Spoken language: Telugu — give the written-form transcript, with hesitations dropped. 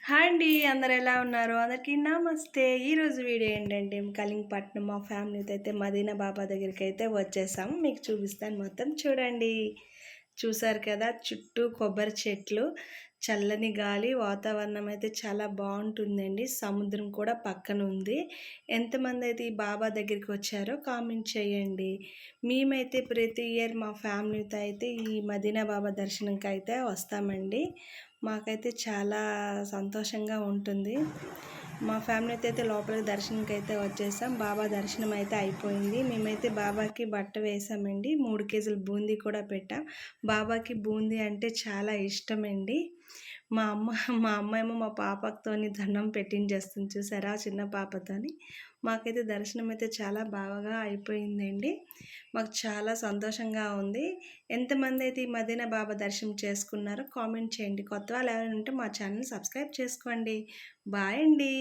హాయ్ అండి. అందరూ ఎలా ఉన్నారు? అందరికీ నమస్తే. ఈరోజు వీడియో ఏంటంటే కలింగపట్నం మా ఫ్యామిలీతో అయితే మదీనా బాబా దగ్గరికైతే వచ్చేసాము. మీకు చూపిస్తాను మొత్తం చూడండి. చూసారు కదా చుట్టూ కొబ్బరి చెట్లు, చల్లని గాలి, వాతావరణం అయితే చాలా బావుంటుందండి. సముద్రం కూడా పక్కన ఉంది. ఎంతమంది అయితే ఈ బాబా దగ్గరికి వచ్చారో కామెంట్ చేయండి. మేమైతే ప్రతి ఇయర్ మా ఫ్యామిలీతో అయితే ఈ మదీనా బాబా దర్శనంకైతే వస్తామండి. మాకైతే చాలా సంతోషంగా ఉంటుంది. మా ఫ్యామిలీతో అయితే లోపలికి దర్శనంకైతే వచ్చేసాం. బాబా దర్శనం అయితే అయిపోయింది. మేమైతే బాబాకి బట్ట వేసామండి. 3 కేజీల బూందీ కూడా పెట్టాం. బాబాకి బూందీ అంటే చాలా ఇష్టమండి. మా అమ్మ మా అమ్మ మా పాపతోని దండం పెట్టించేస్తుంది చూసారా చిన్న పాపతోని. మాకైతే దర్శనం అయితే చాలా బాగా అయిపోయిందండి. మాకు చాలా సంతోషంగా ఉంది. ఎంతమంది అయితే ఈ మదీనా బాబా దర్శనం చేసుకున్నారో కామెంట్ చేయండి. కొత్త వాళ్ళు ఎవరైనా ఉంటే మా ఛానల్ సబ్స్క్రైబ్ చేసుకోండి. బాయ్ అండి.